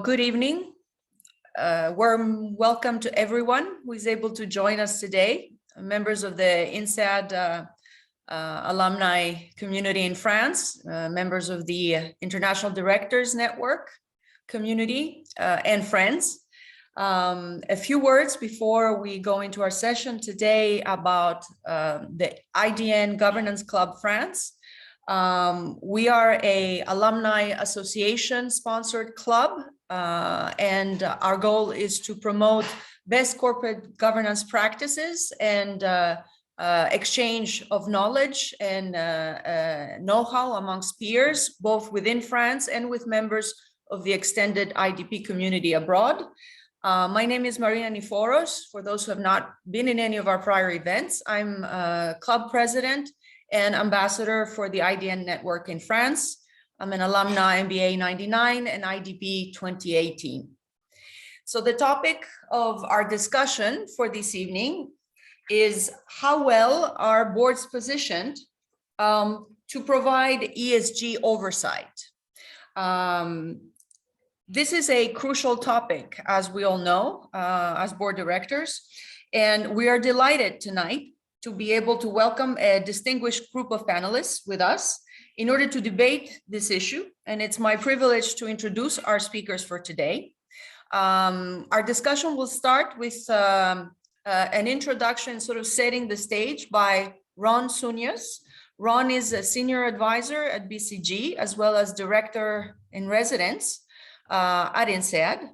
good evening. Warm welcome to everyone who is able to join us today, members of the INSEAD alumni community in France, members of the International Directors Network community, and friends. A few words before we go into our session today about the IDN Governance Club France. We are an alumni association sponsored club, and our goal is to promote best corporate governance practices and exchange of knowledge and know-how amongst peers, both within France and with members of the extended IDP community abroad. My name is Marina Niforos. For those who have not been in any of our prior events, I'm club president and ambassador for the IDN network in France. I'm an alumni MBA 99 and IDP 2018. So the topic of our discussion for this evening is how well are boards positioned to provide ESG oversight. This is a crucial topic, as we all know, as board directors, and we are delighted tonight to be able to welcome a distinguished group of panelists with us in order to debate this issue. And it's my privilege to introduce our speakers for today. Our discussion will start with an introduction, sort of setting the stage by Ron Sunyas. Ron is a senior advisor at BCG, as well as director in residence at INSEAD.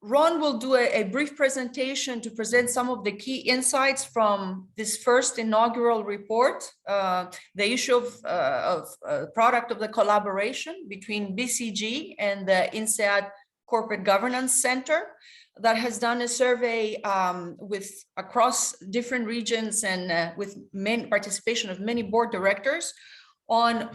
Ron will do a brief presentation to present some of the key insights from this first inaugural report, the issue of product of the collaboration between BCG and the INSEAD Corporate Governance Center that has done a survey across different regions and with participation of many board directors on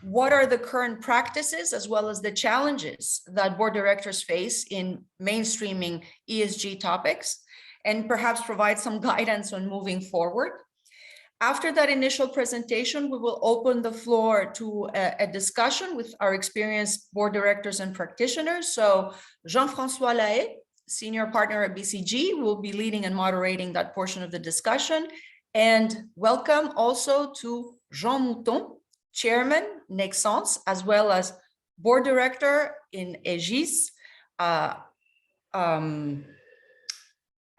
what are the current practices as well as the challenges that board directors face in mainstreaming ESG topics, and perhaps provide some guidance on moving forward. After that initial presentation, we will open the floor to a discussion with our experienced board directors and practitioners. So Jean-François Lahaye, senior partner at BCG, will be leading and moderating that portion of the discussion. And welcome also to Jean Mouton, Chairman, Nexence, as well as Board Director in Aegis, Aéroport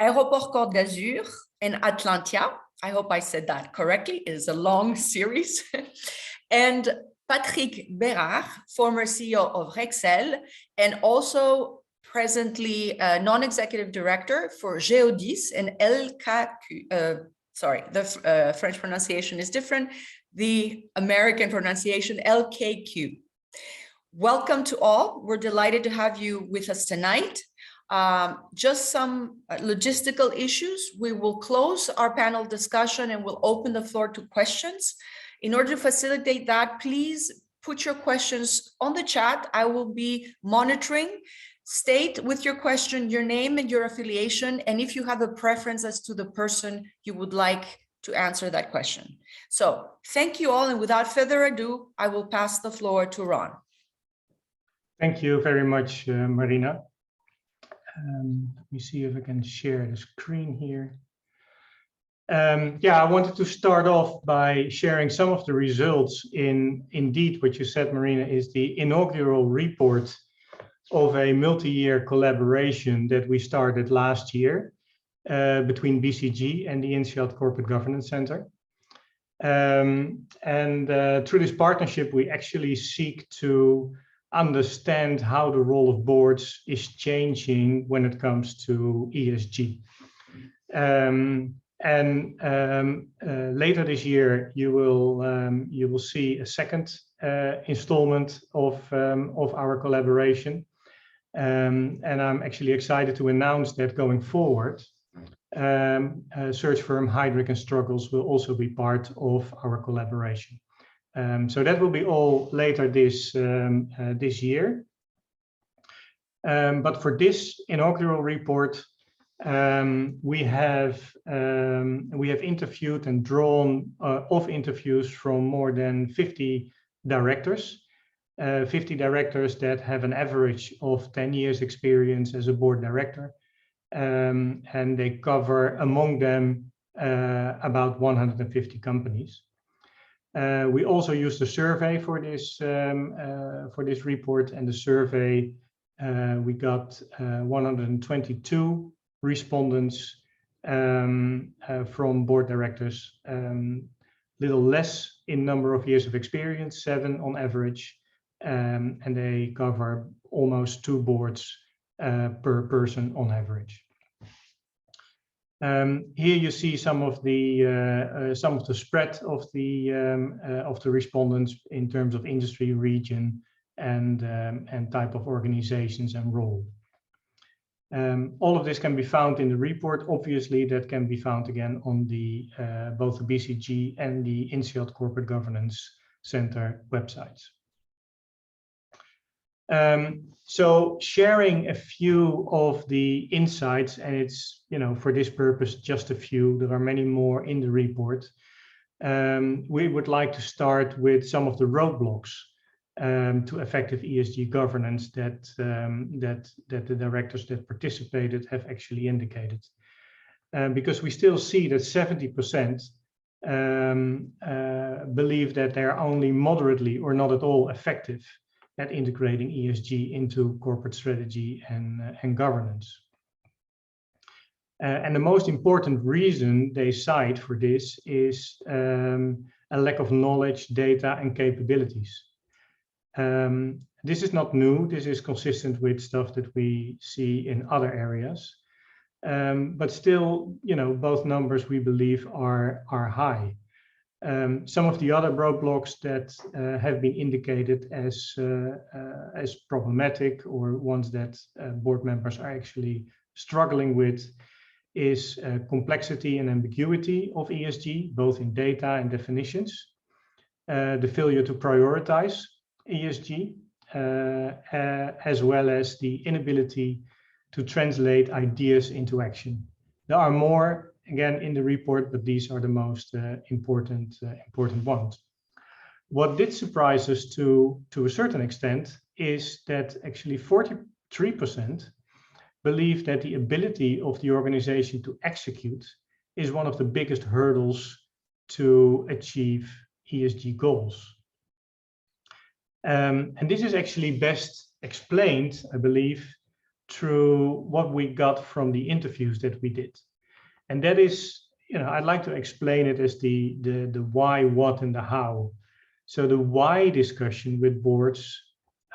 Côte d'Azur, and Atlantia. I hope I said that correctly. It is a long series. And Patrick Bérard, former CEO of Rexel, and also presently non-executive director for Géodis and LKQ. Sorry, the French pronunciation is different. The American pronunciation, LKQ. Welcome to all. We're delighted to have you with us tonight. Just some logistical issues. We will close our panel discussion and we'll open the floor to questions. In order to facilitate that, please put your questions on the chat. I will be monitoring. State with your question your name and your affiliation, and if you have a preference as to the person you would like to answer that question. So thank you all, and without further ado, I will pass the floor to Ron. Thank you very much, Marina. Let me see if I can share the screen here. I wanted to start off by sharing some of the results in, indeed, what you said, Marina, is the inaugural report of a multi-year collaboration that we started last year between BCG and the INSEAD Corporate Governance Center. Through this partnership, we actually seek to understand how the role of boards is changing when it comes to ESG. Later this year, you will see a second installment of our collaboration. And I'm actually excited to announce that going forward, search firm Heidrick & Struggles will also be part of our collaboration. So that will be all later this year. But for this inaugural report, we have interviewed and drawn off interviews from more than 50 directors 50 directors that have an average of 10 years experience as a board director. And they cover among them about 150 companies. We also used a survey for this report, and the survey we got 122 respondents from board directors, little less in number of years of experience, 7 on average, and they cover almost 2 boards per person on average. Here you see some of the spread of the respondents in terms of industry, region, and type of organizations and role. All of this can be found in the report. Obviously, that can be found again on the both the BCG and the INSEAD Corporate Governance Center websites. So sharing a few of the insights, and it's, for this purpose, just a few. There are many more in the report. We would like to start with some of the roadblocks to effective ESG governance that the directors that participated have actually indicated. Because we still see that 70% believe that they are only moderately or not at all effective at integrating ESG into corporate strategy and governance. And the most important reason they cite for this is a lack of knowledge, data, and capabilities. This is not new. This is consistent with stuff that we see in other areas. But still, both numbers we believe are high. Some of the other roadblocks that have been indicated as problematic, or ones that board members are actually struggling with, is complexity and ambiguity of ESG, both in data and definitions, the failure to prioritize ESG, as well as the inability to translate ideas into action. There are more, again, in the report, but these are the most important ones. What did surprise us to a certain extent is that actually 43% believe that the ability of the organization to execute is one of the biggest hurdles to achieve ESG goals. And this is actually best explained, I believe, through what we got from the interviews that we did. And that is, I'd like to explain it as the why, what, and the how. So the why discussion with boards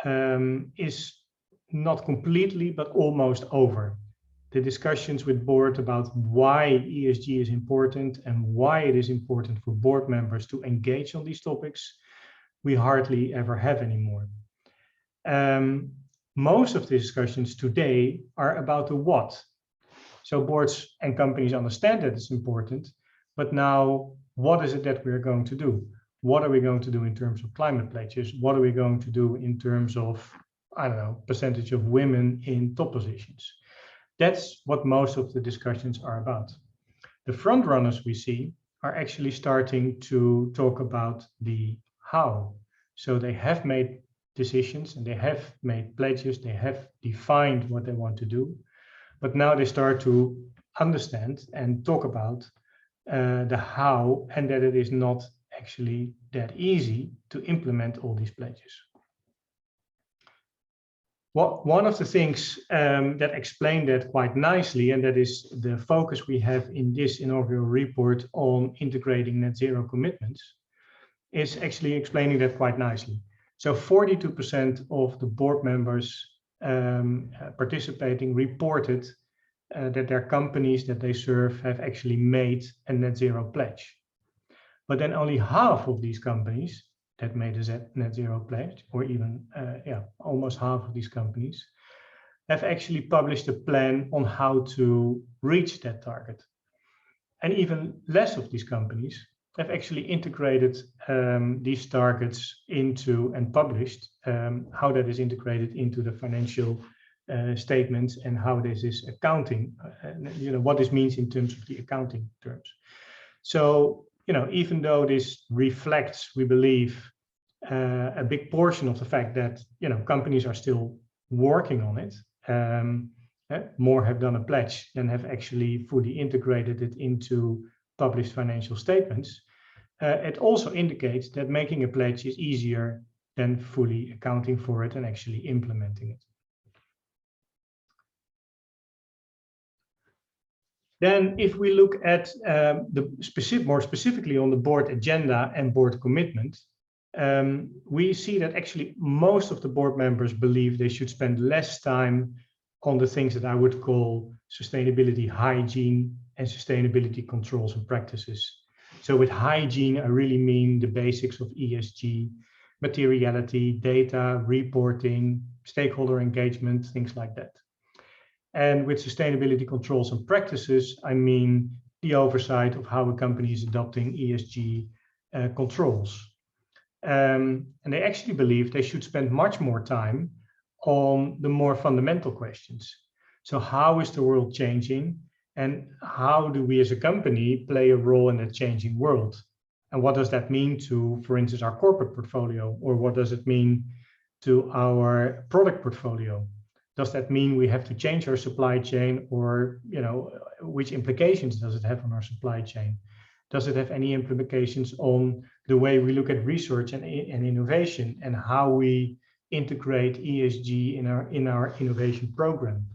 is not completely, but almost over. The discussions with board about why ESG is important and why it is important for board members to engage on these topics, we hardly ever have anymore. Most of the discussions today are about the what. So boards and companies understand that it's important, but now what is it that we're going to do? What are we going to do in terms of climate pledges? What are we going to do in terms of, percentage of women in top positions? That's what most of the discussions are about. The front runners we see are actually starting to talk about the how. So they have made decisions and they have made pledges, they have defined what they want to do, but now they start to understand and talk about the how, and that it is not actually that easy to implement all these pledges. One of the things that explain that quite nicely, and that is the focus we have in this inaugural report on integrating net zero commitments, is actually explaining that quite nicely. So 42% of the board members participating reported that their companies that they serve have actually made a net zero pledge. But then only half of these companies that made a net zero pledge, or even almost half of these companies, have actually published a plan on how to reach that target. And even less of these companies have actually integrated these targets into and published how that is integrated into the financial statements and how this is accounting, what this means in terms of the accounting terms. So, even though this reflects, we believe, a big portion of the fact that, you know, companies are still working on it. More have done a pledge than have actually fully integrated it into published financial statements. It also indicates that making a pledge is easier than fully accounting for it and actually implementing it. Then if we look at more specifically on the board agenda and board commitment, we see that actually most of the board members believe they should spend less time on the things that I would call sustainability hygiene and sustainability controls and practices. So with hygiene, I really mean the basics of ESG, materiality, data, reporting, stakeholder engagement, things like that. And with sustainability controls and practices, I mean the oversight of how a company is adopting ESG controls. And they actually believe they should spend much more time on the more fundamental questions. So how is the world changing? And how do we as a company play a role in that changing world? And what does that mean to, for instance, our corporate portfolio? Or what does it mean to our product portfolio? Does that mean we have to change our supply chain? Or, you know, which implications does it have on our supply chain? Does it have any implications on the way we look at research and innovation and how we integrate ESG in our innovation program?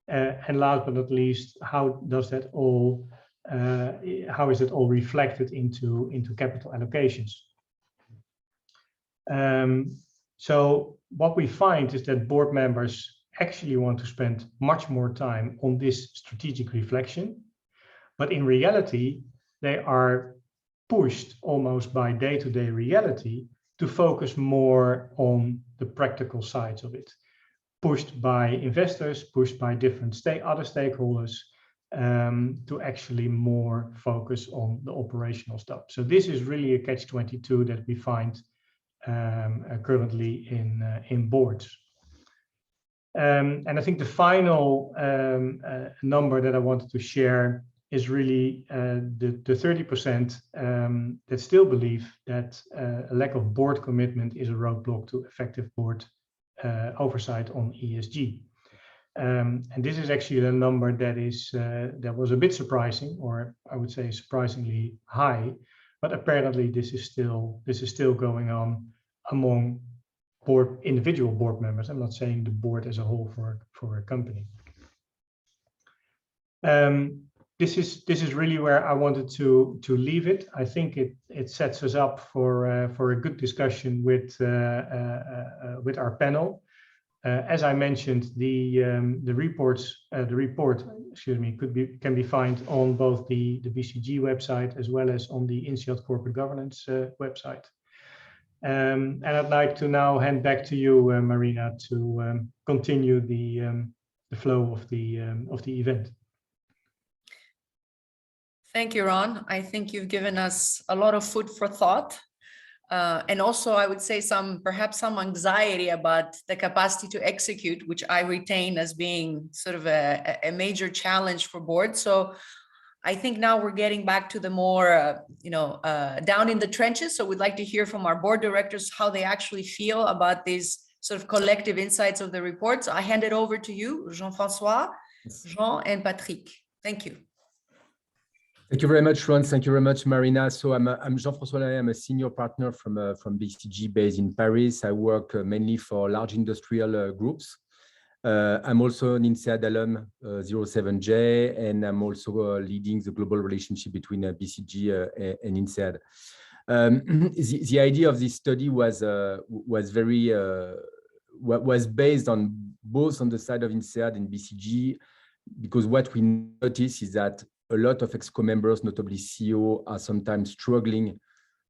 And last but not least, how is that all reflected into capital allocations? So what we find is that board members actually want to spend much more time on this strategic reflection, but in reality, they are pushed almost by day-to-day reality to focus more on the practical sides of it. Pushed by investors, pushed by different other stakeholders, to actually more focus on the operational stuff. So this is really a catch-22 that we find currently in boards. And I think the final number that I wanted to share is really the 30% that still believe that a lack of board commitment is a roadblock to effective board oversight on ESG. And this is actually a number that was a bit surprising, or I would say surprisingly high, but apparently this is still going on among individual board members. I'm not saying the board as a whole for a company. This is really where I wanted to leave it. I think it sets us up for a good discussion with our panel. As I mentioned, the report can be found on both the BCG website as well as on the INSEAD corporate governance website. And I'd like to now hand back to you, Marina, to continue the flow of the event. Thank you, Ron. I think you've given us a lot of food for thought. And also, I would say perhaps some anxiety about the capacity to execute, which I retain as being sort of a major challenge for boards. So I think now we're getting back to the more, down in the trenches. So we'd like to hear from our board directors how they actually feel about these sort of collective insights of the report. So I hand it over to you, Jean-François, Jean, and Patrick. Thank you. Thank you very much, Ron. Thank you very much, Marina. So I'm Jean-François. I'm a senior partner from BCG based in Paris. I work mainly for large industrial groups. I'm also an INSEAD alum 07J, and I'm also leading the global relationship between BCG and INSEAD. The idea of this study was based on both on the side of INSEAD and BCG, because what we notice is that a lot of ExCo members, notably CEO, are sometimes struggling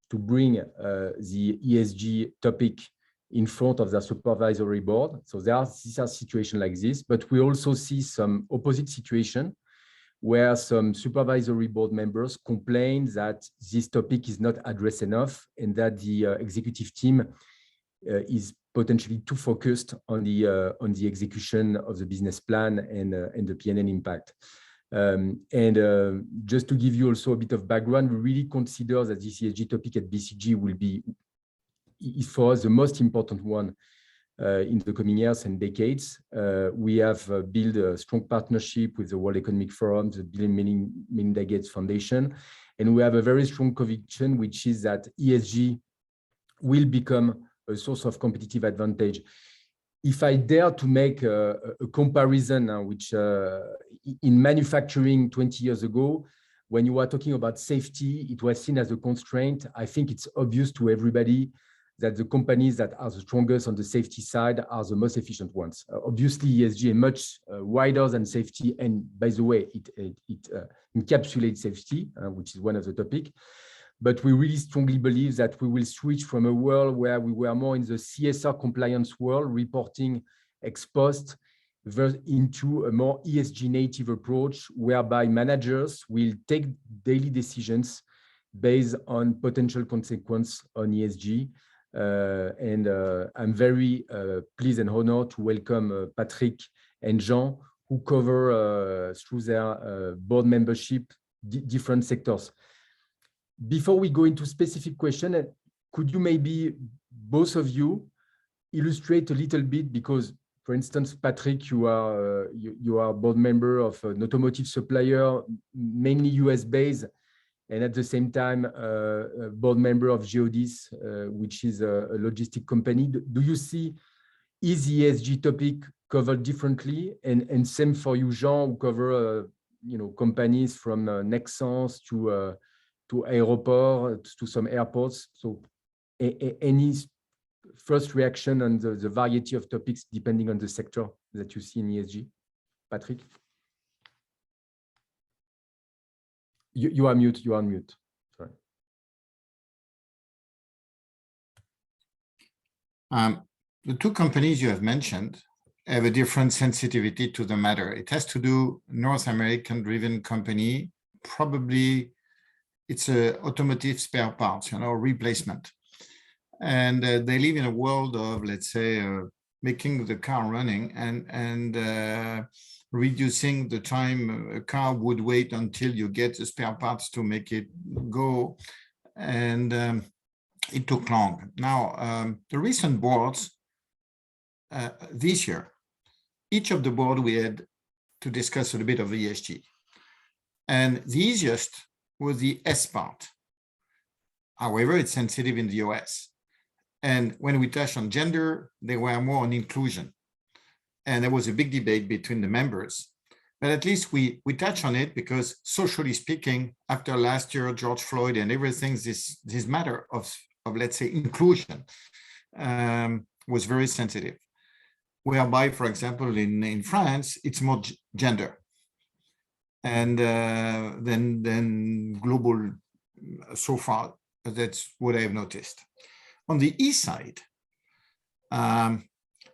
to bring the ESG topic in front of the supervisory board. So these are situations like this, but we also see some opposite situation where some supervisory board members complain that this topic is not addressed enough and that the executive team is potentially too focused on the execution of the business plan and the P&L impact. Just to give you also a bit of background, we really consider that this ESG topic at BCG will be is for us the most important one in the coming years and decades. We have built a strong partnership with the World Economic Forum, the Bill and Melinda Gates Foundation, and we have a very strong conviction, which is that ESG will become a source of competitive advantage. If I dare to make a comparison, which in manufacturing 20 years ago, when you were talking about safety, it was seen as a constraint. I think it's obvious to everybody that the companies that are the strongest on the safety side are the most efficient ones. Obviously, ESG is much wider than safety, and by the way, it encapsulates safety, which is one of the topics. But we really strongly believe that we will switch from a world where we were more in the CSR compliance world, reporting ex post, into a more ESG native approach, whereby managers will take daily decisions based on potential consequence on ESG. And I'm very pleased and honored to welcome Patrick and Jean, who cover through their board membership different sectors. Before we go into specific question, could you maybe, both of you, illustrate a little bit, because, for instance, Patrick, you are a board member of an automotive supplier, mainly US-based, and at the same time, a board member of Geodis, which is a logistic company. Do you see is the ESG topic covered differently? And same for you, Jean, who cover companies from Nexans to aéroport, to some airports. So any first reaction on the variety of topics depending on the sector that you see in ESG? Patrick? You are mute. You are mute. Sorry. The two companies you have mentioned have a different sensitivity to the matter. It has to do North American-driven company. Probably it's a automotive spare parts, replacement, and they live in a world of, let's say, making the car running and reducing the time a car would wait until you get the spare parts to make it go, and it took long. Now, the recent boards this year, each of the board we had to discuss a little bit of ESG, and the easiest was the S part. However, it's sensitive in the US. And when we touched on gender, they were more on inclusion. And there was a big debate between the members. But at least we touched on it because, socially speaking, after last year, George Floyd and everything, this matter of let's say, inclusion was very sensitive. Whereby, for example, in France, it's more gender. And then global so far, that's what I've noticed. On the E side,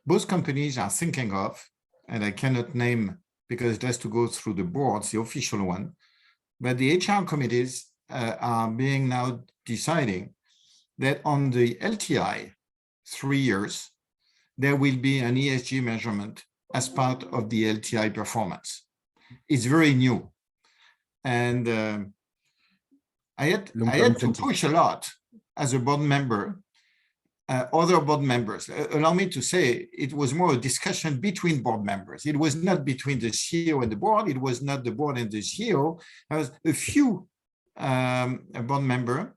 both companies are thinking of, and I cannot name because it has to go through the boards, the official one, but the HR committees are being now deciding that on the LTI 3 years, there will be an ESG measurement as part of the LTI performance. It's very new. And I had to push a lot as a board member, other board members. Allow me to say, it was more a discussion between board members. It was not between the CEO and the board. It was not the board and the CEO. There was a few board members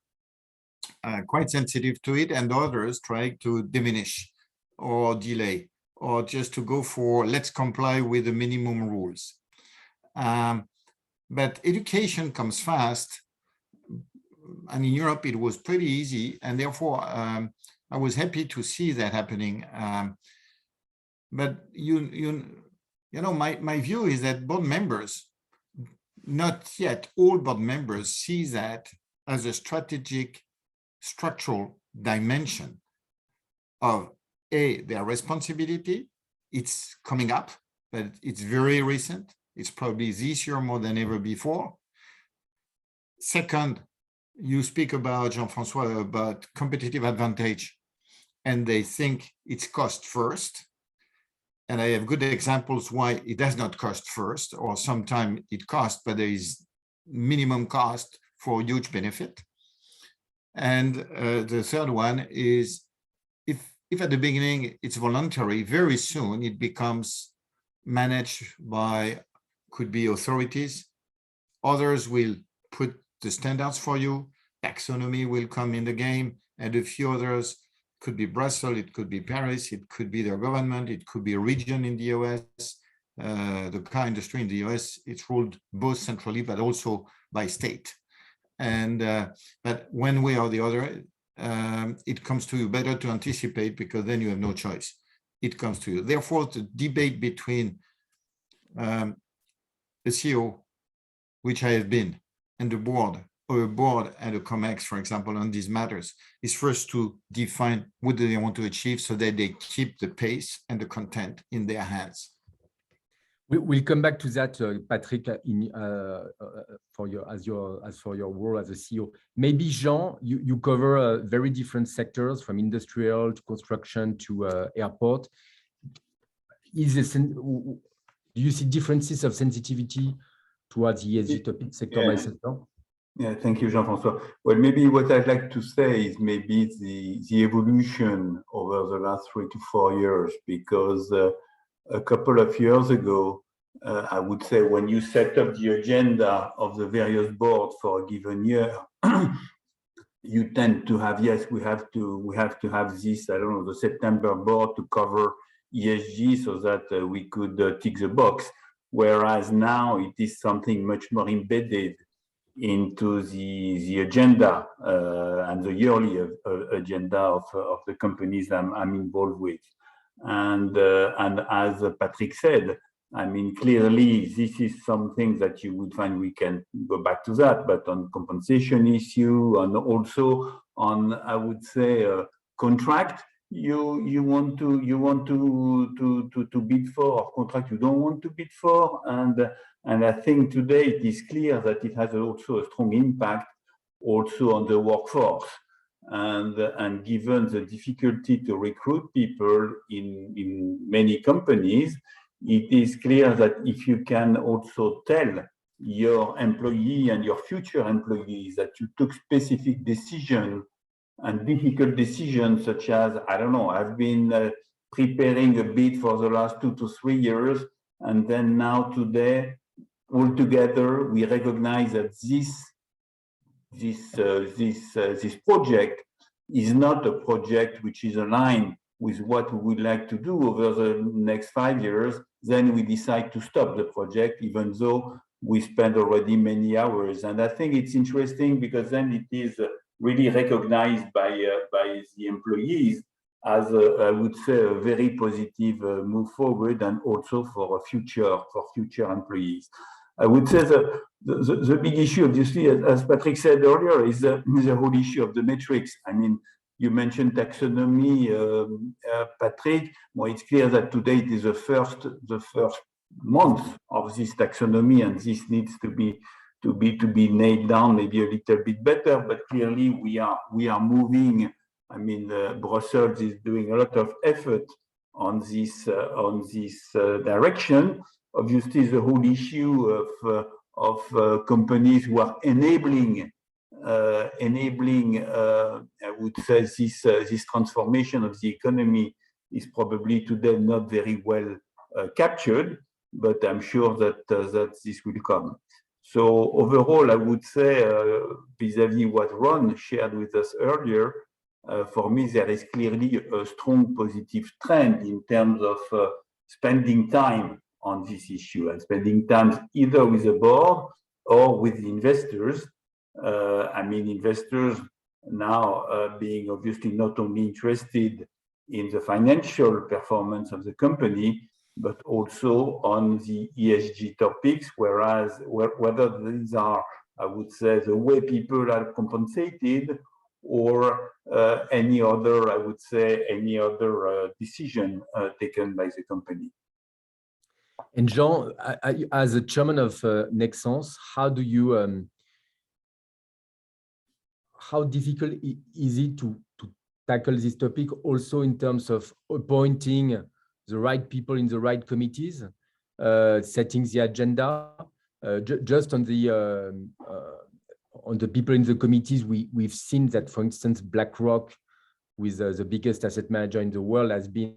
quite sensitive to it, and others trying to diminish or delay, or just to go for, let's comply with the minimum rules. But education comes fast, and in Europe it was pretty easy, and therefore I was happy to see that happening. But my view is that board members, not yet all board members, see that as a strategic, structural dimension of their responsibility. It's coming up, but it's very recent. It's probably this year more than ever before. Second, you speak about, Jean-François, about competitive advantage, and they think it's cost first. And I have good examples why it does not cost first, or sometimes it costs, but there is minimum cost for huge benefit. And the third one is if at the beginning it's voluntary, very soon it becomes managed by, could be authorities. Others will put the standards for you. Taxonomy will come in the game, and a few others. Could be Brussels, it could be Paris, it could be their government, it could be a region in the US. The car industry in the US, it's ruled both centrally but also by state. And but one way or the other, it comes to you. Better to anticipate, because then you have no choice. It comes to you. Therefore, the debate between the CEO, which I have been, and the board, or a board and a COMEX, for example, on these matters, is first to define what do they want to achieve so that they keep the pace and the content in their hands. We'll come back to that, Patrick, for your role as a CEO. Maybe Jean, you cover very different sectors, from industrial to construction to airport. Do you see differences of sensitivity towards ESG topic, sector by sector? Yeah, thank you, Jean-François. Well, maybe what I'd like to say is maybe the evolution over the last 3 to 4 years, because a couple of years ago, I would say, when you set up the agenda of the various boards for a given year, you tend to have, yes, we have to have this, I don't know, the September board to cover ESG so that we could tick the box. Whereas now it is something much more embedded into the agenda and the yearly agenda of the companies I'm involved with. And as Patrick said, I mean, clearly this is something that you would find, we can go back to that, but on compensation issue, and also on, I would say, contract, you want to bid for, or contract you don't want to bid for, and I think today it is clear that it has also a strong impact also on the workforce. And given the difficulty to recruit people in many companies, it is clear that if you can also tell your employee and your future employees that you took specific decisions and difficult decisions, such as, I don't know, I've been preparing a bid for the last 2 to 3 years, and then now today, all together, we recognize that this project is not a project which is aligned with what we would like to do over the next 5 years. Then we decide to stop the project, even though we spent already many hours. And I think it's interesting, because then it is really recognized by the employees as I would say, a very positive move forward, and also for future employees. I would say that the big issue, obviously, as Patrick said earlier, is the whole issue of the metrics. I mean, you mentioned taxonomy, Patrick. Well, it's clear that today it is the first month of this taxonomy, and this needs to be nailed down maybe a little bit better. But clearly, we are moving. I mean, Brussels is doing a lot of effort on this direction. Obviously, the whole issue of companies who are enabling, I would say, this transformation of the economy is probably today not very well captured, but I'm sure that this will come. So overall, I would say, vis-à-vis what Ron shared with us earlier, for me, there is clearly a strong positive trend in terms of spending time on this issue, and spending time either with the board or with the investors. I mean, investors now being obviously not only interested in the financial performance of the company, but also on the ESG topics, whereas whether these are, I would say, the way people are compensated, or any other, I would say, any other decision taken by the company. And Jean, as a chairman of Nexans, how difficult is it to tackle this topic, also in terms of appointing the right people in the right committees, setting the agenda? Just on the people in the committees, we've seen that, for instance, BlackRock with the biggest asset manager in the world, has been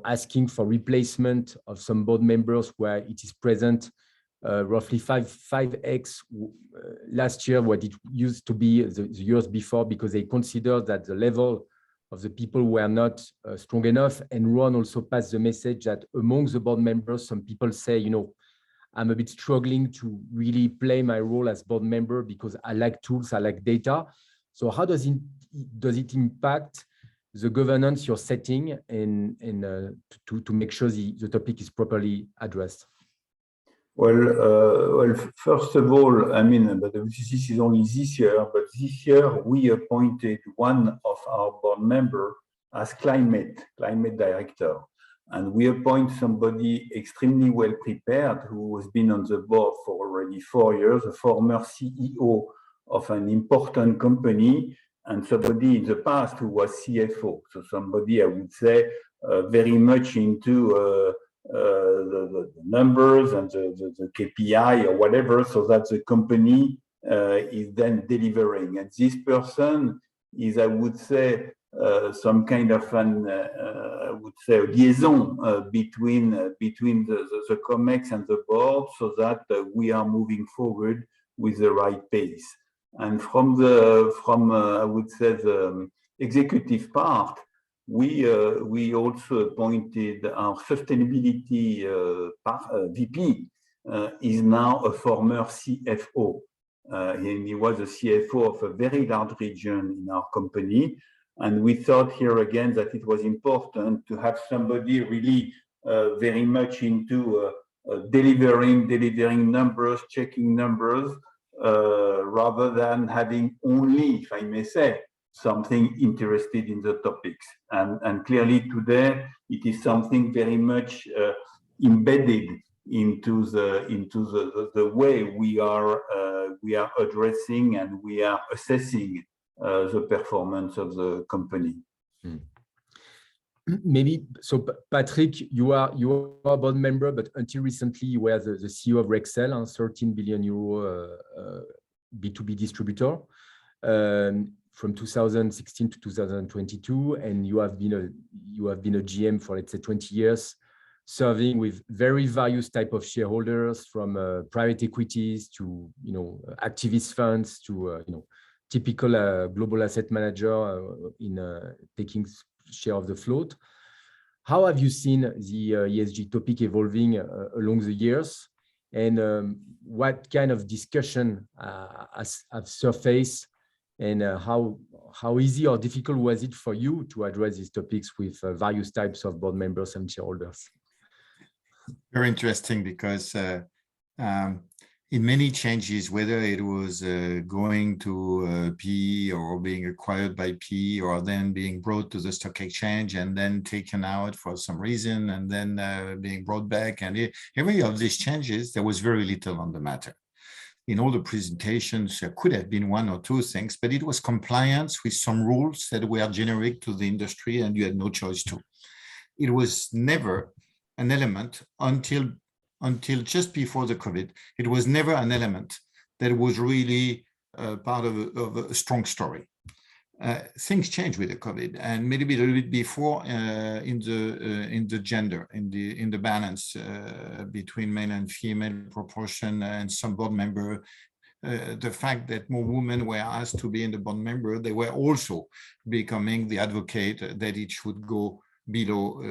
asking for replacement of some board members where it is present roughly 5x last year what it used to be the years before, because they consider that the level of the people were not strong enough. And Ron also passed the message that among the board members, some people say, I'm a bit struggling to really play my role as board member because I like tools, I like data. So how does it impact the governance you're setting and to make sure the topic is properly addressed? Well, first of all, I mean, but this is only this year, but this year we appointed one of our board members as climate director. And we appoint somebody extremely well prepared who has been on the board for already 4 years, a former CEO of an important company, and somebody in the past who was CFO. So somebody, I would say, very much into the numbers and the KPI or whatever, so that the company is then delivering. And this person is, I would say, some kind of an, I would say, a liaison between the COMEX and the board, so that we are moving forward with the right pace. And from I would say, the executive part, we also appointed our sustainability VP, is now a former CFO. And he was a CFO of a very large region in our company. And we thought here again that it was important to have somebody really very much into delivering numbers, checking numbers, rather than having only, if I may say, something interested in the topics. And clearly today, it is something very much embedded into the way we are addressing and we are assessing the performance of the company. Maybe so, Patrick, you are a board member, but until recently you were the CEO of Rexel, a 13 billion euro B2B distributor from 2016 to 2022, and you have been a GM for, let's say, 20 years, serving with very various type of shareholders, from private equities to activist funds to typical global asset manager in taking share of the float. How have you seen the ESG topic evolving along the years, and what kind of discussion have surfaced, and how easy or difficult was it for you to address these topics with various types of board members and shareholders? Very interesting, because in many changes, whether it was going to PE or being acquired by PE, or then being brought to the stock exchange and then taken out for some reason and then being brought back, and every of these changes, there was very little on the matter. In all the presentations, there could have been one or two things, but it was compliance with some rules that were generic to the industry and you had no choice to. It was never an element until just before the COVID. It was never an element that was really part of a strong story. Things changed with the COVID, and maybe a little bit before in the gender, in the balance between male and female proportion, and some board member. The fact that more women were asked to be in the board member, they were also becoming the advocate that it should go below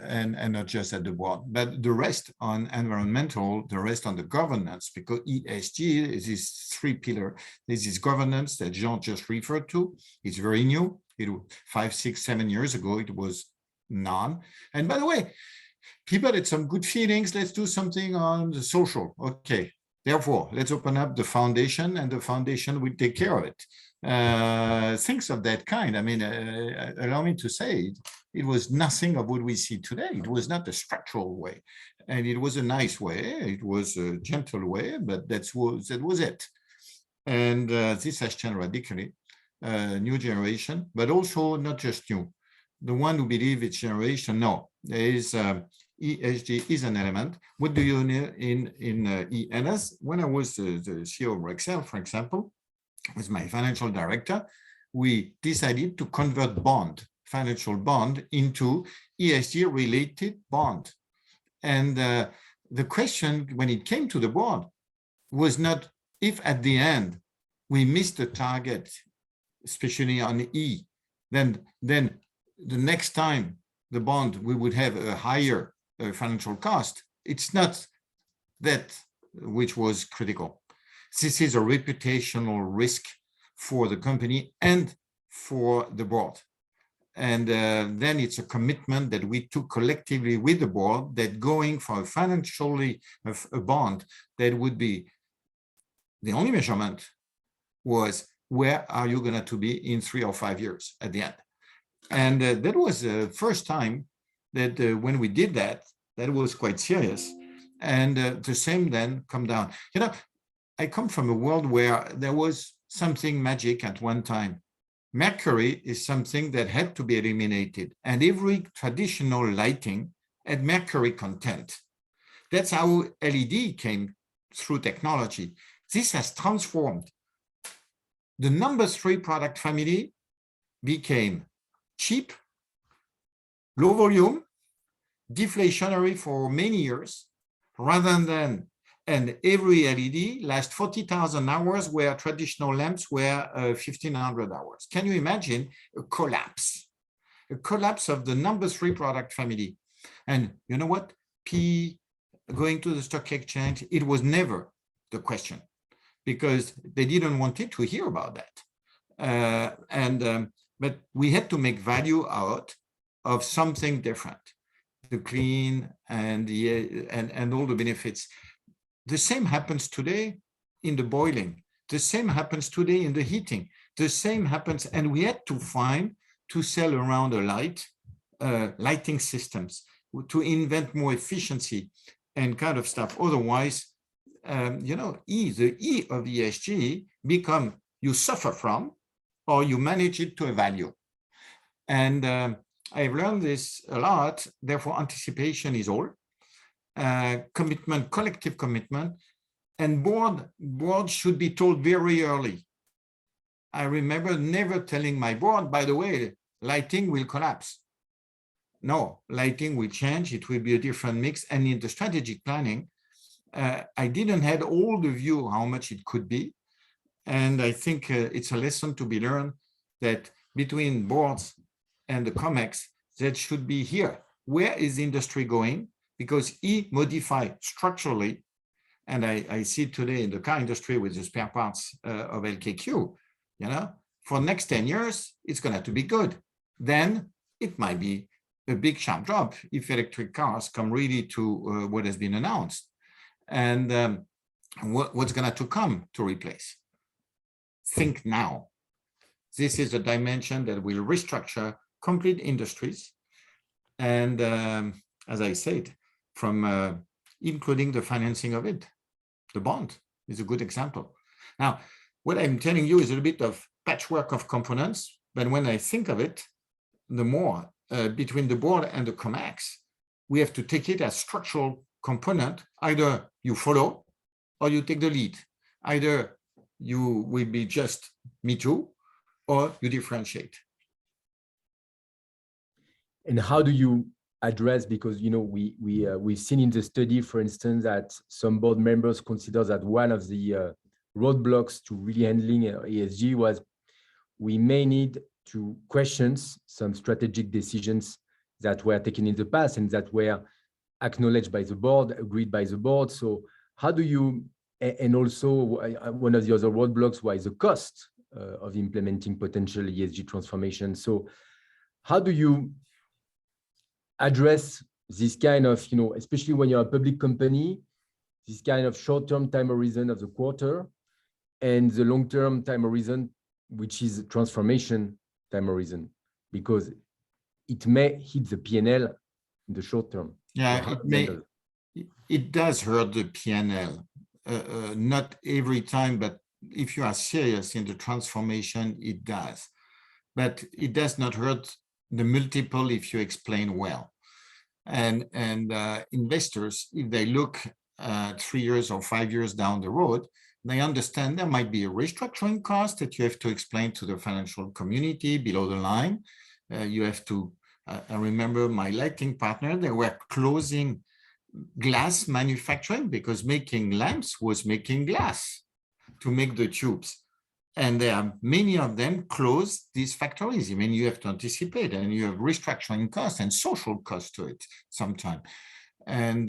and not just at the board. But the rest on environmental, the rest on the governance, because ESG is this three pillar. This is governance that Jean just referred to. It's very new. 5, 6, 7 years ago, it was none. And by the way, people had some good feelings. Let's do something on the social. Okay. Therefore, let's open up the foundation, and the foundation will take care of it. Things of that kind. I mean, allow me to say, it was nothing of what we see today. It was not a structural way, and it was a nice way. It was a gentle way, but that was it. And this has changed radically. New generation, but also not just new. The one who believe it's generation, no. There is ESG is an element. What do you know in ENS? When I was the CEO of Rexel, for example, with my financial director, we decided to convert bond, financial bond, into ESG related bond. And the question when it came to the board was not if at the end we missed the target, especially on E, then the next time the bond we would have a higher financial cost. It's not that which was critical. This is a reputational risk for the company and for the board. And then it's a commitment that we took collectively with the board that going for financially a bond that would be the only measurement was where are you going to be in 3 or 5 years at the end. And that was the first time that when we did that, that was quite serious. And the same then come down. You know, I come from a world where there was something magic at one time. Mercury is something that had to be eliminated, and every traditional lighting had mercury content. That's how LED came through technology. This has transformed. The number 3 product family became cheap, low volume, deflationary for many years, rather than, and every LED lasts 40,000 hours where traditional lamps were 1,500 hours. Can you imagine a collapse of the number 3 product family? And you know what? PE, going to the stock exchange, it was never the question because they didn't want it to hear about that. But we had to make value out of something different, the clean and all the benefits. The same happens today in the boiling. The same happens today in the heating. The same happens, and we had to sell around a lighting systems, to invent more efficiency and kind of stuff. Otherwise, you know, the E of ESG become you suffer from, or you manage it to a value. And I've learned this a lot. Therefore, anticipation is all. Commitment, collective commitment, and board should be told very early. I remember never telling my board, by the way, lighting will collapse. No, lighting will change. It will be a different mix. And in the strategic planning, I didn't have all the view how much it could be. And I think it's a lesson to be learned that between boards and the COMEX, that should be here. Where is the industry going? Because E modify structurally, and I see today in the car industry with the spare parts of LKQ, you know, for next 10 years, it's going to have to be good. Then it might be a big sharp drop if electric cars come really to what has been announced. And what's going to come to replace? Think now. This is a dimension that will restructure complete industries. And as I said, from including the financing of it, the bond is a good example. Now, what I'm telling you is a bit of patchwork of components, but when I think of it, the more between the board and the COMEX, we have to take it as structural component. Either you follow or you take the lead. Either you will be just me too, or you differentiate. And how do you address, because, you know, we've seen in the study, for instance, that some board members consider that one of the roadblocks to really handling ESG was we may need to question some strategic decisions that were taken in the past and that were acknowledged by the board, agreed by the board. So how do you, and also one of the other roadblocks was the cost of implementing potential ESG transformation. So how do you address this kind of, you know, especially when you're a public company, this kind of short-term time horizon of the quarter and the long-term time horizon, which is transformation time horizon, because it may hit the P&L in the short term. Yeah, it does hurt the P&L. Not every time, but if you are serious in the transformation, it does. But it does not hurt the multiple if you explain well. And investors, if they look 3 years or 5 years down the road, They understand there might be a restructuring cost that you have to explain to the financial community below the line. You have to, I remember my lighting partner, they were closing glass manufacturing because making lamps was making glass to make the tubes. And there are many of them closed these factories. I mean, you have to anticipate, and you have restructuring costs and social costs to it sometimes. And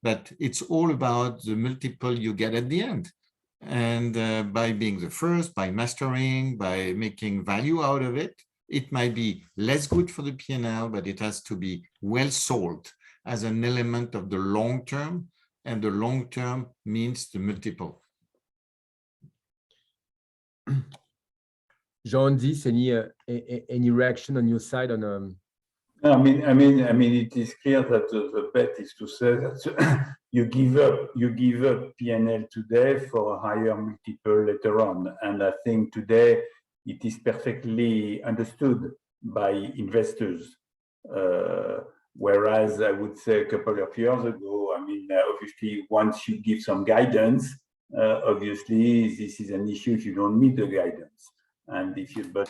but it's all about the multiple you get at the end. And by being the first, by mastering, by making value out of it, it might be less good for the P&L, but it has to be well sold as an element of the long term, and the long term means the multiple. Jean, this any reaction on your side on? I mean, it is clear that the bet is to say that you give up P&L today for a higher multiple later on, and I think today it is perfectly understood by investors. Whereas I would say a couple of years ago, I mean, obviously, once you give some guidance, obviously this is an issue if you don't meet the guidance. And if you, but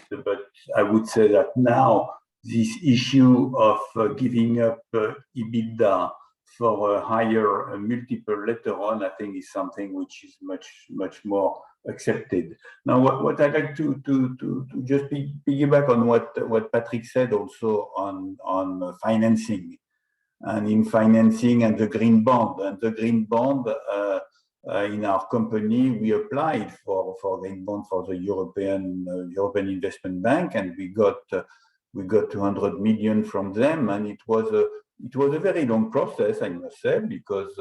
I would say that now this issue of giving up EBITDA for a higher multiple later on, I think is something which is much more accepted. Now, what I'd like to just piggyback on what Patrick said also on financing, and in financing and the green bond. And the green bond in our company, we applied for green bond for the European Investment Bank, and we got 200 million from them, and it was a very long process, I must say, because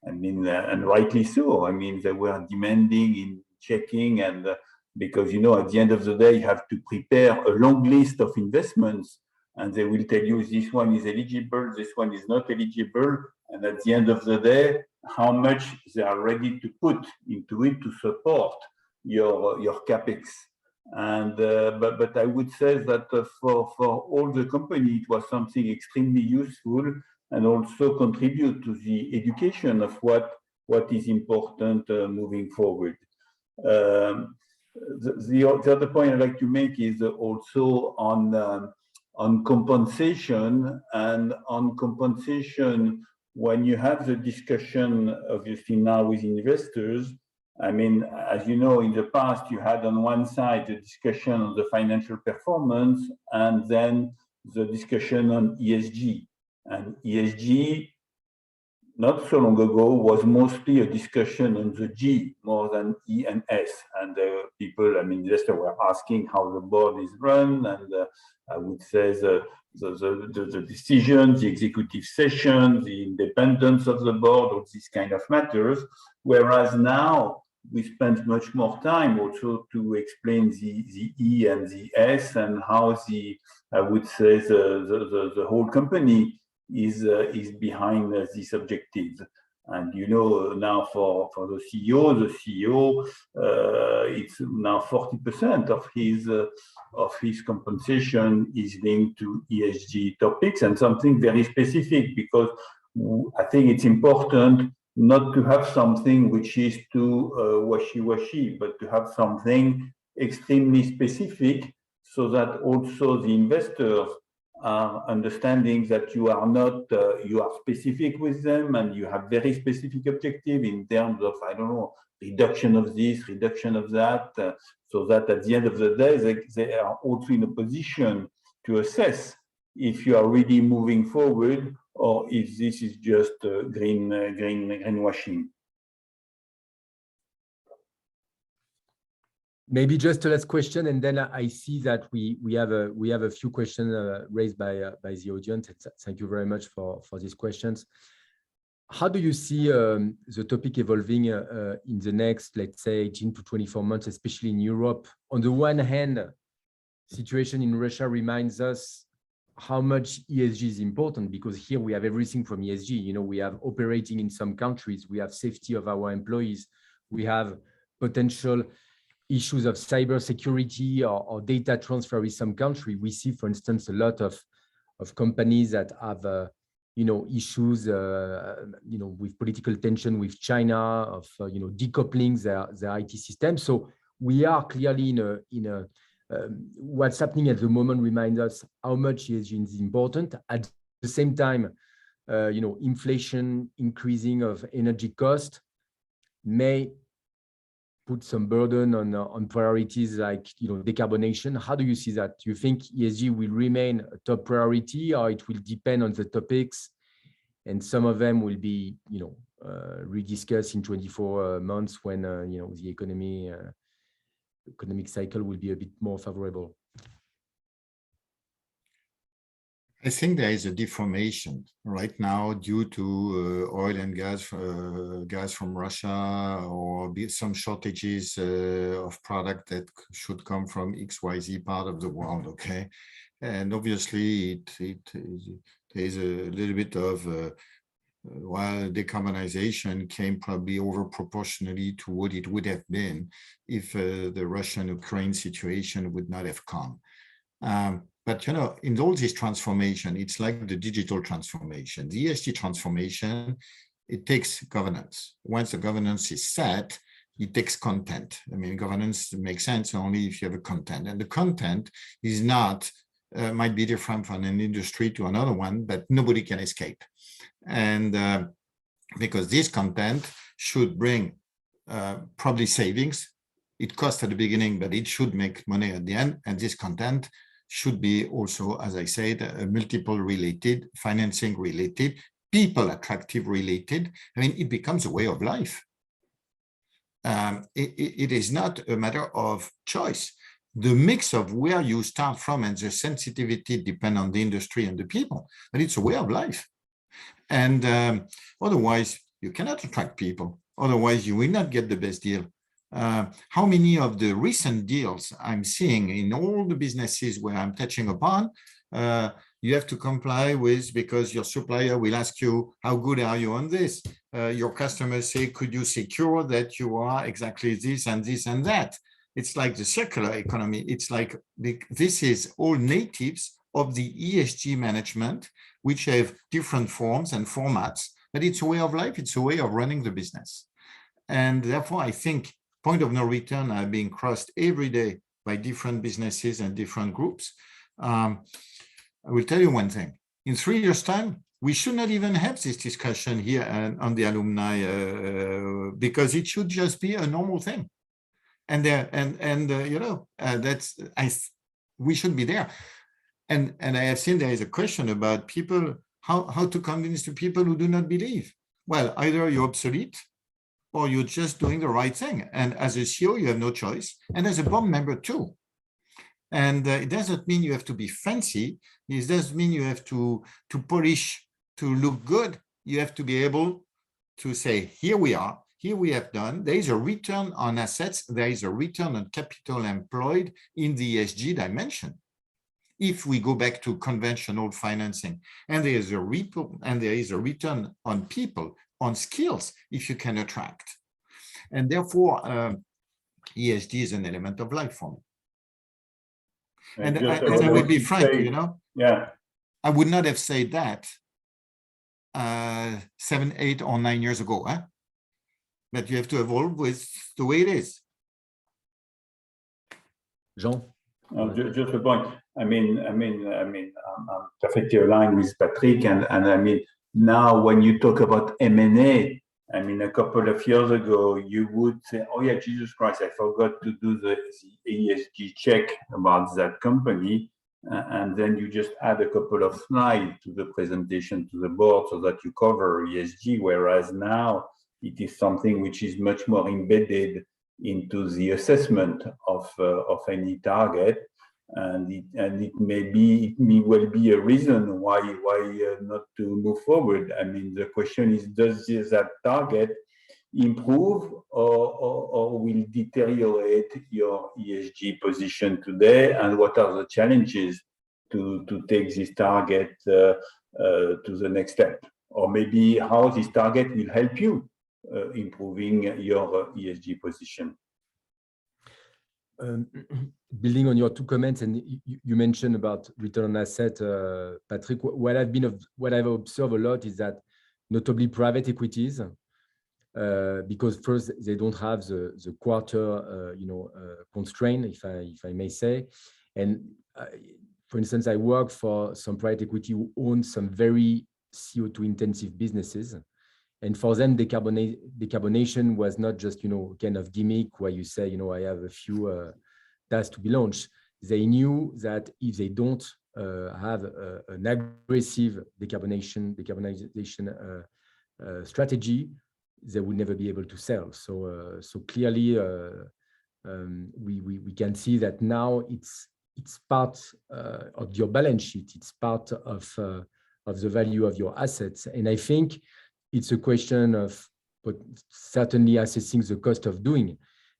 I mean, and rightly so. I mean, they were demanding in checking, and because, you know, at the end of the day, you have to prepare a long list of investments, and they will tell you this one is eligible, this one is not eligible, and at the end of the day, how much they are ready to put into it to support your capex. And but I would say that for all the company, it was something extremely useful, and also contribute to the education of what is important moving forward. The other point I'd like to make is also on compensation, and on compensation, when you have the discussion, obviously now with investors, I mean, as you know, in the past, you had on one side the discussion on the financial performance, and then the discussion on ESG. And ESG, not so long ago, was mostly a discussion on the G more than E and S. And people, I mean, investors were asking how the board is run, and I would say the decisions, the executive session, the independence of the board, all these kind of matters. Whereas now we spend much more time also to explain the E and the S, and how I would say the whole company is behind this objective. And you know, now for the CEO, it's now 40% of his compensation is linked to ESG topics, and something very specific, because I think it's important not to have something which is too washy-washy, but to have something extremely specific, so that also the investors are understanding that you are not, you are specific with them, and you have very specific objective in terms of, I don't know, reduction of this, reduction of that, so that at the end of the day, they are also in a position to assess if you are really moving forward, or if this is just greenwashing. Maybe just a last question, and then I see that we have a few questions raised by the audience. Thank you very much for these questions. How do you see the topic evolving in the next, let's say, 18 to 24 months, especially in Europe? On the one hand, situation in Russia reminds us how much ESG is important, because here we have everything from ESG. You know, we have operating in some countries, we have safety of our employees, we have potential issues of cybersecurity or data transfer with some country. We see, for instance, a lot of companies that have issues, with political tension with China, of decoupling their IT system. So we are clearly in a what's happening at the moment reminds us how much ESG is important. At the same time, inflation, increasing of energy cost may put some burden on priorities like decarbonation. How do you see that? Do you think ESG will remain a top priority, or it will depend on the topics, and some of them will be rediscussed in 24 months when the economic cycle will be a bit more favorable? I think there is a deformation right now due to oil and gas from Russia, or some shortages of product that should come from XYZ part of the world. Okay, and obviously there is a little bit of while decarbonization came probably over proportionally to what it would have been if the Russian-Ukraine situation would not have come. But in all this transformation, it's like the digital transformation. The ESG transformation, it takes governance. Once the governance is set, it takes content. I mean, governance makes sense only if you have a content. And the content is not, might be different from an industry to another one, but nobody can escape. And because this content should bring probably savings. It costs at the beginning, but it should make money at the end. And this content should be also, as I said, multiple related, financing related, people attractive related. I mean, it becomes a way of life. It is not a matter of choice. The mix of where you start from and the sensitivity depend on the industry and the people, but it's a way of life. And otherwise, you cannot attract people. Otherwise, you will not get the best deal. How many of the recent deals I'm seeing in all the businesses where I'm touching upon, you have to comply with, because your supplier will ask you, how good are you on this? Your customers say, could you secure that you are exactly this and this and that? It's like the circular economy. It's like this is all natives of the ESG management, which have different forms and formats, but it's a way of life. It's a way of running the business. And therefore, I think point of no return are being crossed every day by different businesses and different groups. I will tell you one thing. In 3 years' time, we should not even have this discussion here on the alumni, because it should just be a normal thing. And we should be there. And I have seen there is a question about people, how to convince the people who do not believe. Well, either you're obsolete, or you're just doing the right thing. And as a CEO, you have no choice. And as a board member too. And it doesn't mean you have to be fancy. It doesn't mean you have to polish, to look good. You have to be able to say, here we are, here we have done. There is a return on assets. There is a return on capital employed in the ESG dimension. If we go back to conventional financing, and there is a return on people, on skills, if you can attract. And therefore, ESG is an element of life for me. And I will be frank, yeah, I would not have said that 7, 8, or 9 years ago, but you have to evolve with the way it is. Jean? Just a point. I mean, I'm perfectly aligned with Patrick, and I mean, now when you talk about M&A, I mean, a couple of years ago, you would say, oh yeah, Jesus Christ, I forgot to do the ESG check about that company. And then you just add a couple of slides to the presentation to the board so that you cover ESG, whereas now it is something which is much more embedded into the assessment of any target. And it may well be a reason why not to move forward. I mean, the question is, does that target improve or will deteriorate your ESG position today? And what are the challenges to take this target to the next step? Or maybe how this target will help you improving your ESG position? building on your two comments, and you mentioned about return on asset, Patrick, what I've observed a lot is that notably private equities, because first they don't have the quarter constraint, if I may say, and for instance, I work for some private equity who own some very CO2 intensive businesses, and for them decarbonation was not just kind of gimmick where you say I have a few tasks to be launched. They knew that if they don't have an aggressive decarbonization strategy, they will never be able to sell. So clearly, we can see that now it's part of your balance sheet. It's part of the value of your assets, and I think it's a question of certainly assessing the cost of doing,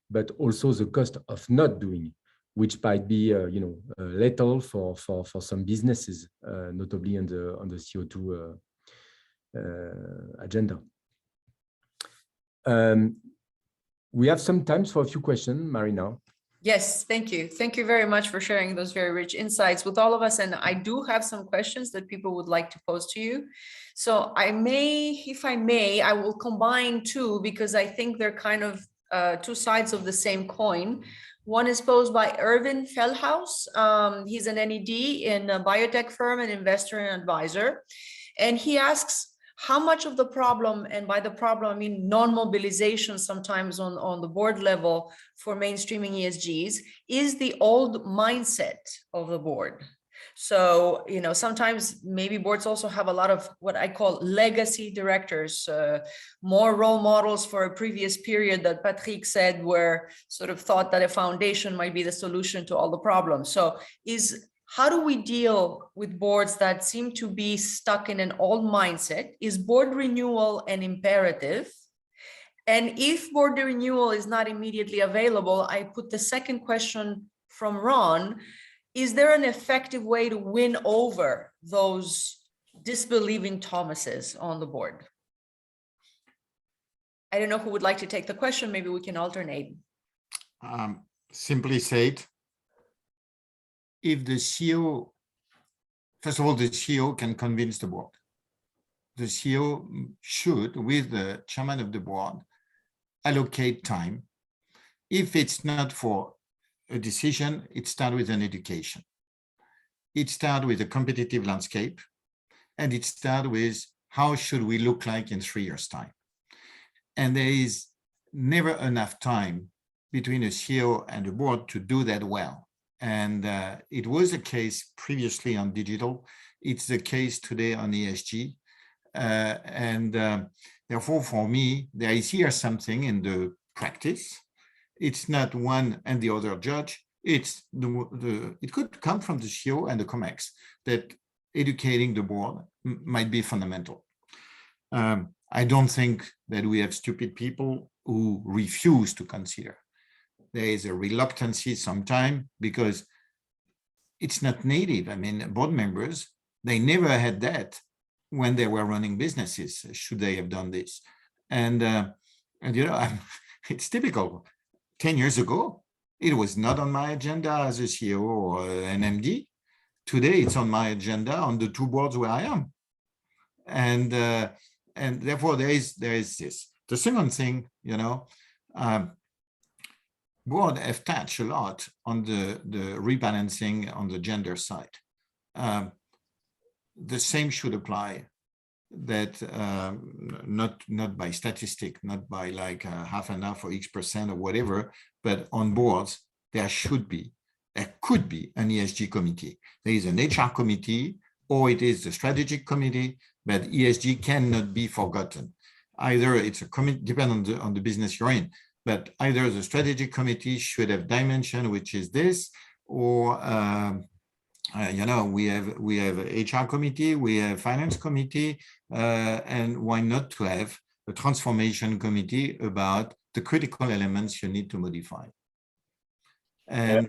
but also the cost of not doing, which might be lethal for some businesses, notably on the CO2 agenda. We have some time for a few questions, Marina. Yes, thank you. Thank you very much for sharing those very rich insights with all of us. And I do have some questions that people would like to pose to you. So if I may, I will combine two because I think they're kind of two sides of the same coin. One is posed by Irvin Feldhaus. He's an NED in a biotech firm, an investor and advisor. And he asks, how much of the problem, and by the problem, I mean non-mobilization sometimes on the board level for mainstreaming ESGs, is the old mindset of the board? So, sometimes maybe boards also have a lot of what I call legacy directors, more role models for a previous period that Patrick said were sort of thought that a foundation might be the solution to all the problems. So how do we deal with boards that seem to be stuck in an old mindset? Is board renewal an imperative? And if board renewal is not immediately available, I put the second question from Ron. Is there an effective way to win over those disbelieving Thomases on the board? I don't know who would like to take the question. Maybe we can alternate. Simply said, if the CEO, first of all, the CEO can convince the board. The CEO should, with the chairman of the board, allocate time. If it's not for a decision, it starts with an education. It starts with a competitive landscape, and it starts with how should we look like in 3 years' time. And there is never enough time between a CEO and the board to do that well. And it was a case previously on digital. It's the case today on ESG. Therefore, for me, there is here something in the practice. It's not one and the other judge. It's it could come from the CEO and the COMEX that educating the board might be fundamental. I don't think that we have stupid people who refuse to consider. There is a reluctancy sometimes because it's not native. I mean, board members, they never had that when they were running businesses, should they have done this. And it's typical. 10 years ago, it was not on my agenda as a CEO or an MD. Today, it's on my agenda on the two boards where I am. And therefore, there is this. The second thing, board have touched a lot on the rebalancing on the gender side. The same should apply, that not by statistic, not by like half and half or X% or whatever, but on boards, there could be an ESG committee. There is an HR committee, or it is the strategic committee, but ESG cannot be forgotten. Either it's a committee, depending on the business you're in, but either the strategic committee should have dimension, which is this, or we have HR committee, we have finance committee, and why not to have a transformation committee about the critical elements you need to modify. And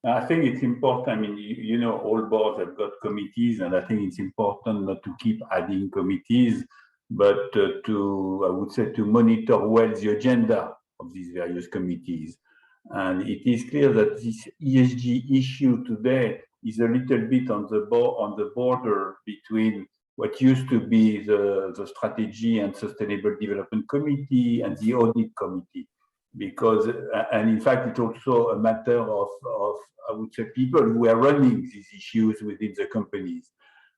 I think it's important. I mean, all boards have got committees, and I think it's important not to keep adding committees, but to monitor well the agenda these various committees. And it is clear that this ESG issue today is a little bit on the border between what used to be the Strategy and Sustainable Development Committee and the Audit Committee. Because, and in fact, it's also a matter of, I would say, people who are running these issues within the companies.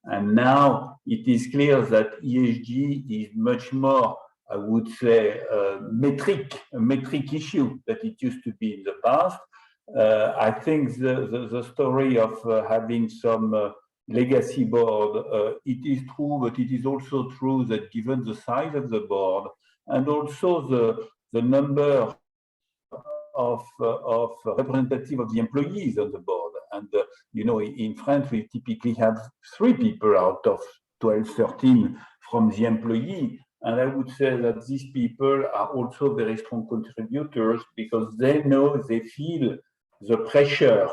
And now it is clear that ESG is much more, I would say, a metric issue that it used to be in the past. I think the story of having some legacy board, it is true, but it is also true that given the size of the board and also the number of representative of the employees on the board. And, you know, in France, we typically have 3 people out of 12, 13 from the employee. And I would say that these people are also very strong contributors because they know, they feel the pressure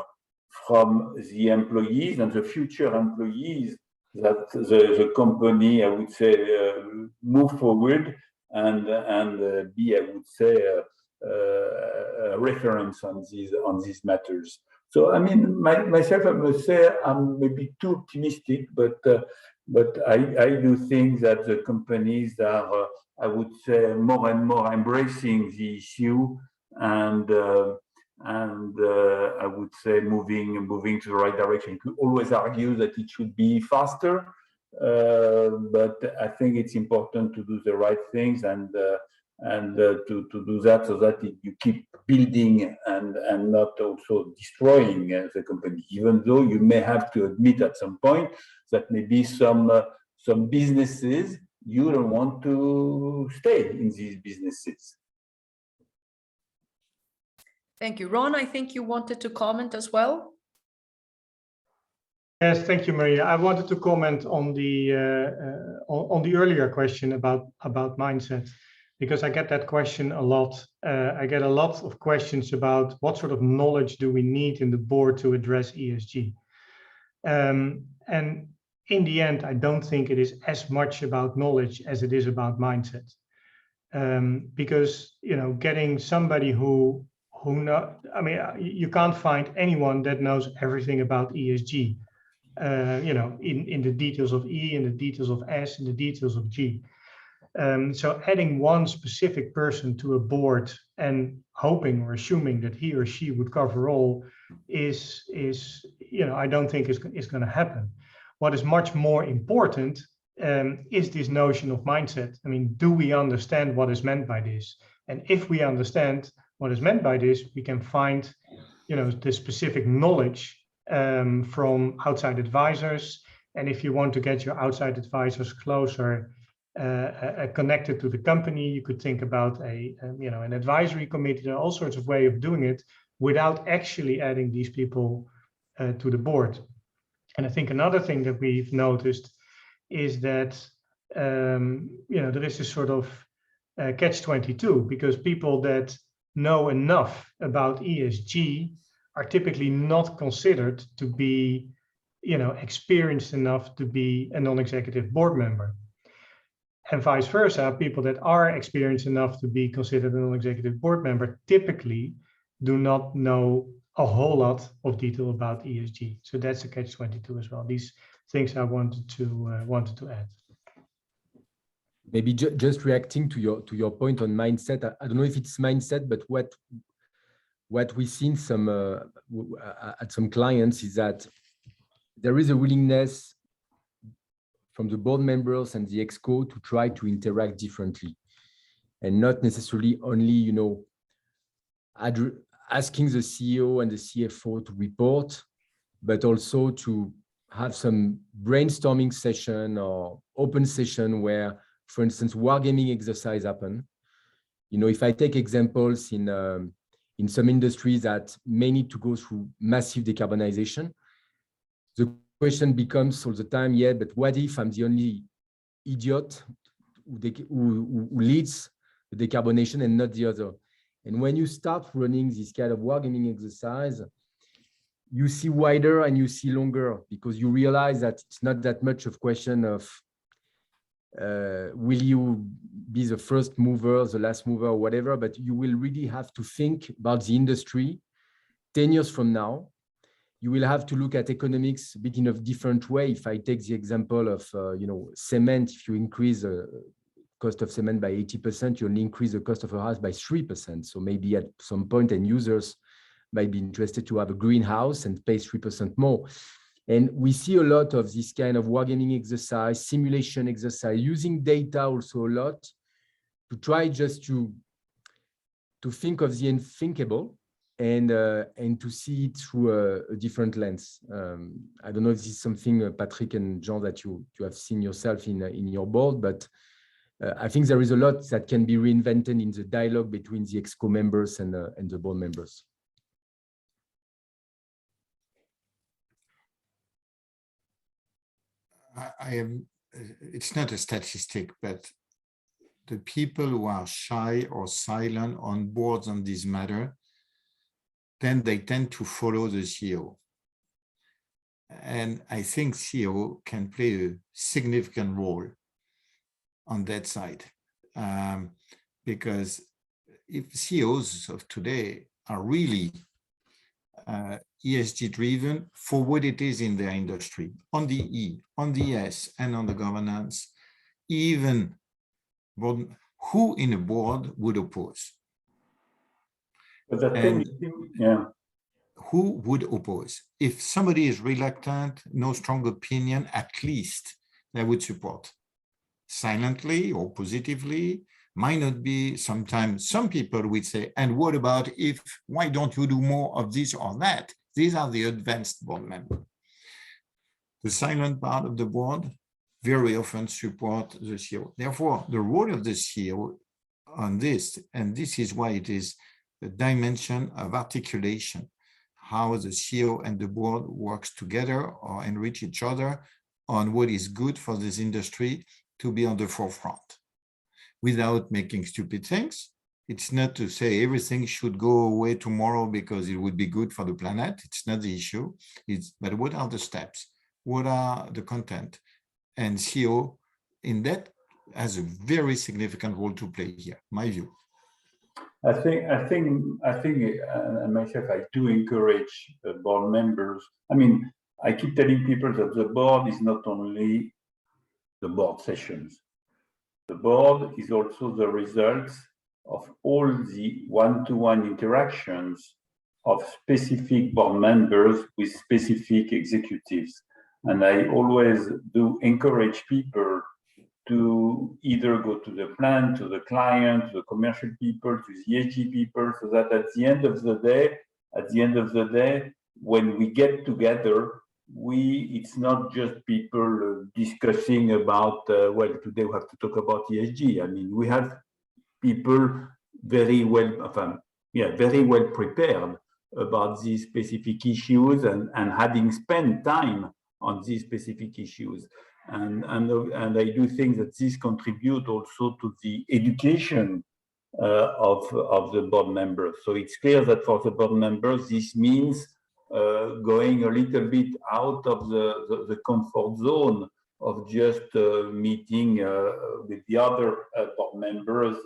from the employees and the future employees that the company, I would say, move forward and be, I would say, a reference on these matters. So, I mean, myself, I must say, I'm maybe too optimistic, but I do think that the companies are, I would say, more and more embracing the issue and I would say moving to the right direction. You could always argue that it should be faster, but I think it's important to do the right things and to do that so that you keep building and not also destroying the company, even though you may have to admit at some point that maybe some businesses, you don't want to stay in these businesses. Thank you. Ron, I think you wanted to comment as well. Yes, thank you, Maria. I wanted to comment on the earlier question about mindset, because I get that question a lot. I get a lot of questions about what sort of knowledge do we need in the board to address ESG. And in the end, I don't think it is as much about knowledge as it is about mindset. Because, you know, getting somebody who know, I mean, you can't find anyone that knows everything about ESG, you know, in the details of E, in the details of S, in the details of G. So adding one specific person to a board and hoping or assuming that he or she would cover all is you know, I don't think is going to happen. What is much more important is this notion of mindset. I mean, do we understand what is meant by this? And if we understand what is meant by this, we can find, you know, the specific knowledge from outside advisors. And if you want to get your outside advisors closer connected to the company, you could think about you know, an advisory committee. There are all sorts of ways of doing it without actually adding these people to the board. And I think another thing that we've noticed is that you know, there is this sort of catch-22, because people that know enough about ESG are typically not considered to be, you know, experienced enough to be a non-executive board member. And vice versa, people that are experienced enough to be considered a non-executive board member typically do not know a whole lot of detail about ESG. So that's a catch-22 as well. These things I wanted to add. Maybe just reacting to your point on mindset. I don't know if it's mindset, but what we see in at some clients is that there is a willingness from the board members and the exco to try to interact differently, and not necessarily only, you know, asking the CEO and the CFO to report, but also to have some brainstorming session or open session where, for instance, wargaming exercise happen. You know, if I take examples in some industries that may need to go through massive decarbonization, the question becomes all the time, yeah, but what if I'm the only idiot who leads the decarbonation and not the other? And when you start running this kind of wargaming exercise, you see wider and you see longer, because you realize that it's not that much of question of will you be the first mover, the last mover, or whatever, but you will really have to think about the industry 10 years from now. You will have to look at economics a bit in a different way. If I take the example of, cement, if you increase the cost of cement by 80%, you only increase the cost of a house by 3%. So maybe at some point, end users might be interested to have a greenhouse and pay 3% more. And we see a lot of this kind of wargaming exercise, simulation exercise, using data also a lot to try just to think of the unthinkable and to see it through a different lens. I don't know if this is something, Patrick and Jean, that you have seen yourself in your board, but I think there is a lot that can be reinvented in the dialogue between the ExCo members and the board members. It's not a statistic, but the people who are shy or silent on boards on this matter, then they tend to follow the CEO. And I think CEO can play a significant role on that side. Because if CEOs of today are really ESG driven for what it is in their industry, on the E, on the S, and on the governance, even who in a board would oppose? But the thing, yeah. Who would oppose? If somebody is reluctant, no strong opinion, at least they would support. Silently or positively, might not be. Sometimes some people would say, and what about if, why don't you do more of this or that? These are the advanced board members. The silent part of the board very often support the CEO. Therefore, the role of the CEO on this, and this is why it is the dimension of articulation, how the CEO and the board works together or enrich each other on what is good for this industry to be on the forefront without making stupid things. It's not to say everything should go away tomorrow because it would be good for the planet. It's not the issue. But what are the steps? What are the content? And CEO in that has a very significant role to play here, my view. I think, and myself, I do encourage board members. I mean, I keep telling people that the board is not only the board sessions. The board is also the result of all the one-to-one interactions of specific board members with specific executives. And I always do encourage people to either go to the plant, to the client, to the commercial people, to the ESG people, so that at the end of the day, when we get together, it's not just people discussing about, well, today we have to talk about ESG. I mean, we have people very well prepared about these specific issues and having spent time on these specific issues. And I do think that this contributes also to the education of the board members. So it's clear that for the board members, this means going a little bit out of the comfort zone of just meeting with the other board members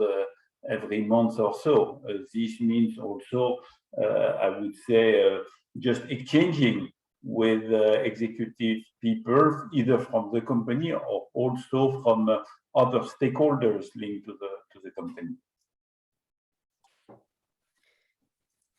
every month or so. This means also, I would say, just exchanging with executive people, either from the company or also from other stakeholders linked to the company.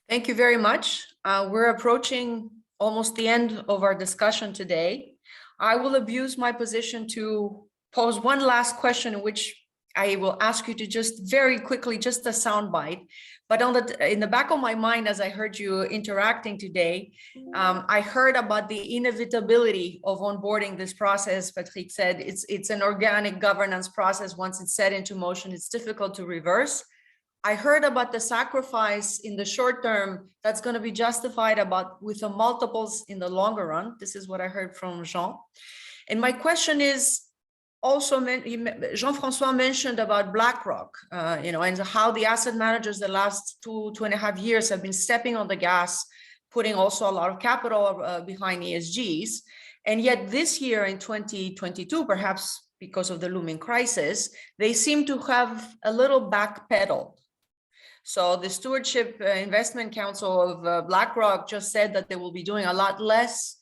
Thank you very much. We're approaching almost the end of our discussion today. I will abuse my position to pose one last question, in which I will ask you to just very quickly, just a soundbite. But in the back of my mind, as I heard you interacting today, I heard about the inevitability of onboarding this process. Patrick said it's an organic governance process. Once it's set into motion, it's difficult to reverse. I heard about the sacrifice in the short term that's going to be justified with the multiples in the longer run. This is what I heard from Jean. And my question is, also, Jean-François mentioned about BlackRock, and how the asset managers the last 2.5 years have been stepping on the gas, putting also a lot of capital behind ESGs. And yet this year in 2022, perhaps because of the looming crisis, they seem to have a little backpedal. So the Stewardship Investment Council of BlackRock just said that they will be doing a lot less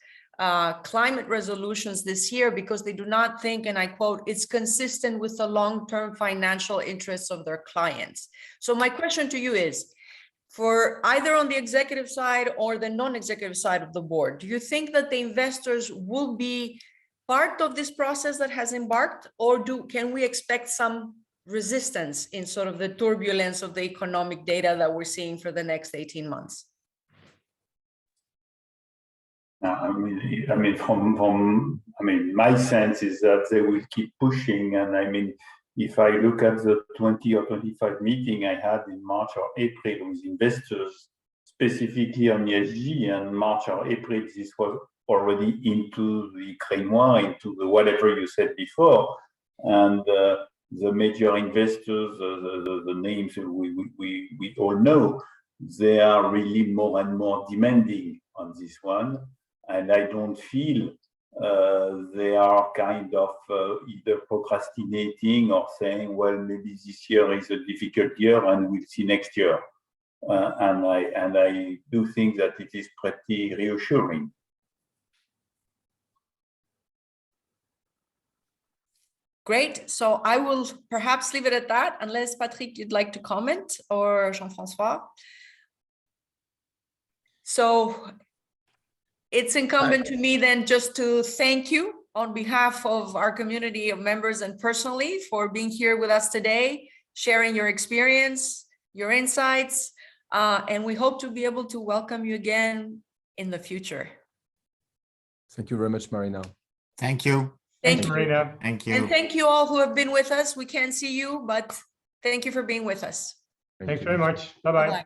climate resolutions this year because they do not think, and I quote, it's consistent with the long-term financial interests of their clients. So my question to you is, for either on the executive side or the non-executive side of the board, do you think that the investors will be part of this process that has embarked, or can we expect some resistance in sort of the turbulence of the economic data that we're seeing for the next 18 months? My sense is that they will keep pushing. And if I look at the 20 or 25 meeting I had in March or April with investors, specifically on ESG, and March or April, this was already into the Crémois, into the whatever you said before. And the major investors, the names we all know, they are really more and more demanding on this one. And I don't feel they are kind of either procrastinating or saying, well, maybe this year is a difficult year and we'll see next year. And I do think that it is pretty reassuring. Great. So I will perhaps leave it at that, unless Patrick, you'd like to comment, or Jean-François. So it's incumbent to me then just to thank you on behalf of our community of members and personally for being here with us today, sharing your experience, your insights, and we hope to be able to welcome you again in the future. Thank you very much, Marina. Thank you. Thank you, Marina. Thank you. And thank you all who have been with us. We can't see you, but thank you for being with us. Thanks very much. Bye-bye. Bye-bye.